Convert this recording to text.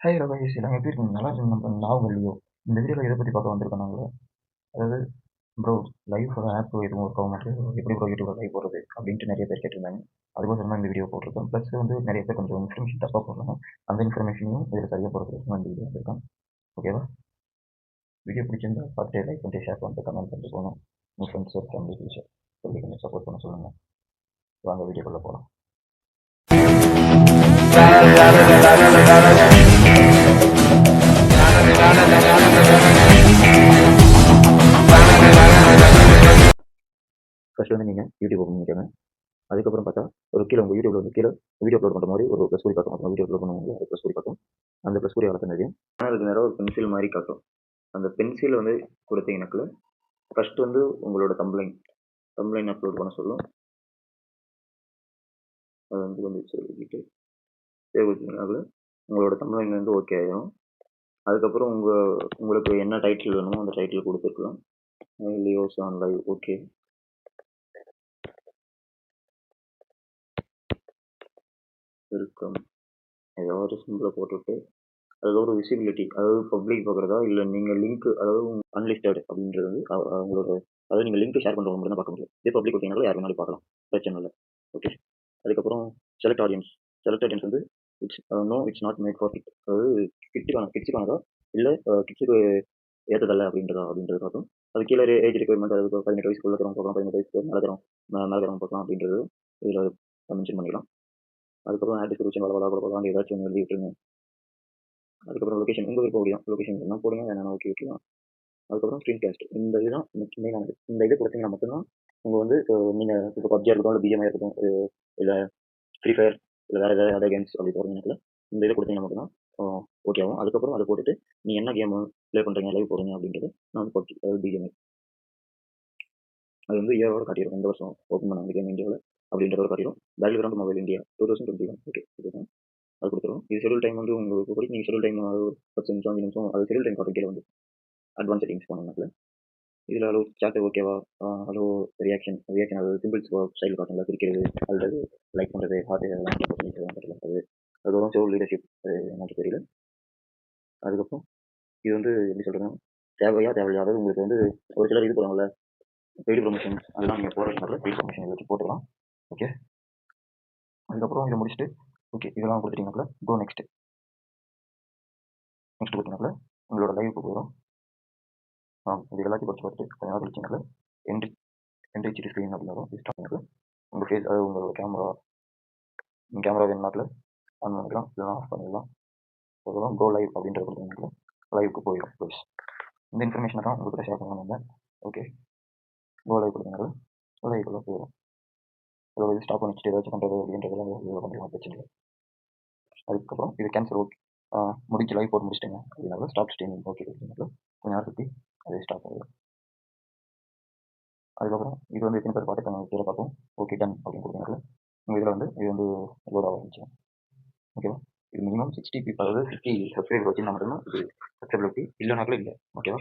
Hi Ramesh, எல்லாரும் எப்படி இருக்கீங்க? நல்லா இருக்கீங்க. நம்ம ஞாபகம் இல்லையோ? இந்த வீடியோவில் எதை பற்றி பார்க்க வந்திருக்கோம் நாங்கள்? அதாவது ப்ரோ, லைவ் ஆப் எதுவும் ஒர்க் ஆக மாட்டேங்குது, எப்படி ப்ரோ யூடியூப்ல லைவ் போடுறது அப்படின்ட்டு நிறைய பேர் கேட்டிருந்தாங்க. அதுக்கோசரம் தான் இந்த வீடியோ போட்டிருக்கோம். ப்ளஸ் வந்து நிறைய பேர் கொஞ்சம் இன்ஃபர்மேஷன் தப்பாக போடுறாங்க. அந்த இன்ஃபர்மேஷனையும் இதில் சரியாக போடுறதுக்கு இந்த வீடியோ வந்திருக்கோம். ஓகேவா? வீடியோ பிடிச்சிருந்தா பார்த்துட்டு லைக் பண்ணிட்டு ஷேர் பண்ணிட்டு கமெண்ட் பண்ணிட்டு போகணும். உங்கள் ஃப்ரெண்ட்ஸ் ஃபேமிலி டீச்சர் சொல்லி கொஞ்சம் சப்போர்ட் பண்ண சொல்லுங்கள். வாங்க வீடியோக்குள்ளே போகலாம். ஃபர்ஸ்ட் வந்து நீங்கள் யூடியூப் ஓப்பன் பண்ணிக்கோங்க. அதுக்கப்புறம் பார்த்தா ஒரு கீழே உங்கள் யூடியூப்ல வந்து கீழே வீடியோ அப்லோட் பண்ணுற மாதிரி ஒரு ப்ளஸ் குறி காட்டும். அப்புறம் வீடியோ அப்லோட் பண்ணுவாங்க, அது ப்ளஸ் குறி காட்டும். அந்த ப்ளஸ் குறி வளர்த்துனதையும் அதுக்கு நேரம் ஒரு பென்சில் மாதிரி காட்டும். அந்த பென்சில் வந்து கொடுத்தீங்கன்னாக்குள்ள ஃபர்ஸ்ட் வந்து உங்களோட தம்ப்ளைன் அப்லோட் பண்ண சொல்லும். அது வந்து கொஞ்சம் சொல்லிக்கிட்டு சேவ் கொடுத்தீங்கன்னாக்குள்ள உங்களோட தம்ப்ளைன் வந்து ஓகே ஆகிடும். அதுக்கப்புறம் உங்களுக்கு என்ன டைட்டில் வேணுமோ அந்த டைட்டில் கொடுத்துருக்கலாம். லியோஸ் ஆன் லைவ் ஓகே. வெல்கம் ஏதாவது ஒரு சிம்பிளை போட்டுவிட்டு அதுக்கப்புறம் விசிபிலிட்டி, அதாவது பப்ளிக் பார்க்குறதா இல்லை நீங்கள் லிங்க், அதாவது அன்லிஸ்டட் அப்படின்றது வந்து அவங்களோட, அதாவது நீங்கள் லிங்க் ஷேர் பண்ணுறவங்க மட்டும் தான் பார்க்க முடியும். இதே பப்ளிக் கொடுத்தீங்கன்னா யார் வேணாலும் பார்க்கலாம், பிரச்சனை இல்லை. ஓகே. அதுக்கப்புறம் செலக்ட் ஆடியன்ஸ் வந்து it's not made for kid, அதாவது கிட்ஸுக்கானதா இல்லை கிட்ஸுக்கு ஏற்றதல்ல அப்படின்றது பார்க்கும். அது கீழே ஏஜ் ரெக்யர்மெண்ட், அதுக்கு 18 வயசுக்குள்ள இருக்கிறவங்க பார்க்கலாம், 18 வயசுக்கு மேலே இருக்கிறவங்க பார்க்கலாம் அப்படின்றது இதில் மென்ஷன் பண்ணிக்கலாம். அதுக்கப்புறம் ஆட் டிஸ்கிரிப்ஷன் வளவளா ஏதாச்சும் ஒன்று எழுதி விட்டுருங்க. அதுக்கப்புறம் லொக்கேஷன் உங்கள் விருப்பம் தான், லொக்கேஷன் என்ன போடுங்க, வேணா ஓகே விட்டுலாம். அதுக்கப்புறம் ஸ்க்ரீன் கேஸ்ட், இந்த இதுதான் மெயினானது. இந்த இது கொடுத்தீங்கன்னா மட்டும்தான் உங்கள் வந்து நீங்கள் இப்போ பப்ஜியாக இருக்கட்டும், இல்லை பிஜிஎம்ஐ இருக்கட்டும், இல்லை ஃப்ரீ ஃபயர், இல்லை வேறு ஏதாவது அதர் கேம்ஸ் அப்படி போகிறீங்கனால இந்த இதை கொடுத்தீங்கன்னா மட்டும்தான் ஓகே ஆகும். அதுக்கப்புறம் அதை போட்டுட்டு நீங்கள் என்ன கேம் ப்ளே பண்ணுறீங்க, லைவ் போடுறீங்க அப்படின்றது நான் வந்து பப்ஜி, அதாவது பிஜிஎம்ஐ அது வந்து இயரோட காட்டிடும், எந்த வருஷம் ஓப்பன் பண்ணாங்க கேம் இந்தியாவில் அப்படின்றத காட்டிடும். Battle ground mobile India 2021. Okay, இதுதான் அது கொடுத்துருவோம். இது ஷெடியூல் டைம் வந்து உங்களுக்கு படி நீங்கள் ஷெடியூல் டைம் 10 நிமிஷம் 5 நிமிஷம் அது ஷெடியூல் டைம் காட்டும். கீழே வந்து அட்வான்ஸ் செட்டிங்ஸ் போனீங்கன்னா இதில் அளவு சாட் ஓகேவா, அளவு ரியாக்ஷன் அதாவது சிம்பிள்ஸ் ஸ்டைல் காட்டுங்களா, பிரிக்கிறது அல்லது லைக் பண்ணுறது, ஹார்ட் அதெல்லாம் அது அதுக்கப்புறம் சோல் லீடர்ஷிப், அது எனக்கு தெரியல. அதுக்கப்புறம் இது வந்து எப்படி சொல்கிறதுன்னா தேவையா, அதாவது உங்களுக்கு வந்து ஒரு சிலர் இது போடுவாங்கல்ல பெய்டு ப்ரொமோஷன்ஸ், அதெல்லாம் நீங்கள் போடுறதுனால பெய்டு ப்ரொமோஷன் வச்சு போட்டுக்கலாம். ஓகே. அதுக்கப்புறம் இதை முடிச்சுட்டு ஓகே இதெல்லாம் கொடுத்துட்டீங்கனால கோ நெக்ஸ்ட் கொடுத்தீங்கனால உங்களோட லைவுக்கு போயிடும். இது எல்லாத்தையும் படிச்சு பார்த்துட்டு கொஞ்ச நேரம் கழிச்சிங்கனால என்ரிச் ஸ்க்ரீன் அப்படின்னு வரும். ஸ்டார்ட் பண்ணிக்கலாம். உங்கள் ஃபேஸ், அதாவது உங்களோட கேமரா வேணுனால ஆன் பண்ணிக்கலாம், இல்லைனா ஆஃப் பண்ணிடலாம். அதுக்கப்புறம் கோ லைவ் அப்படின்றது கொடுத்தீங்கனால லைவுக்கு போயிடும். ப்ளீஸ் இந்த இன்ஃபர்மேஷனை தான் உங்கள்கிட்ட ஷேர் பண்ணணும். ஓகே, கோ லைவ் கொடுத்தீங்கனால லைவுக்குள்ளே போயிடும். அதாவது ஸ்டாப் பண்ணிச்சுட்டு ஏதாச்சும் பண்ணுறது அப்படின்றதெல்லாம் பண்ணிக்கலாம், பிரச்சனை இல்லை. அதுக்கப்புறம் இது கேன்சல் ஓகே முடிஞ்சு லைவ் போட்டு முடிச்சிட்டிங்க அப்படின்னால ஸ்டாப் ஸ்ட்ரீமிங் ஓகே கொடுத்தீங்கனால கொஞ்சம் நேரம் சுற்றி அதே ஸ்டாப் ஆகிடும். அதுக்கப்புறம் இது வந்து எத்தனை பேர் பார்த்துட்டு கீழே பார்ப்போம். ஓகே டன் அப்படின்னு கொடுத்தீங்கனால உங்கள் இதில் வந்து இது வந்து லோட் ஆக ஆரம்பிச்சிடும். ஓகேவா? இது மினிமம் 60 people, அதாவது 50 சப்ஸ்கிரைபர் வச்சுருந்தா மட்டும்தான் இது சக்ஸபிலிட்டி, இல்லைனாக்களும் இல்லை. ஓகேவா?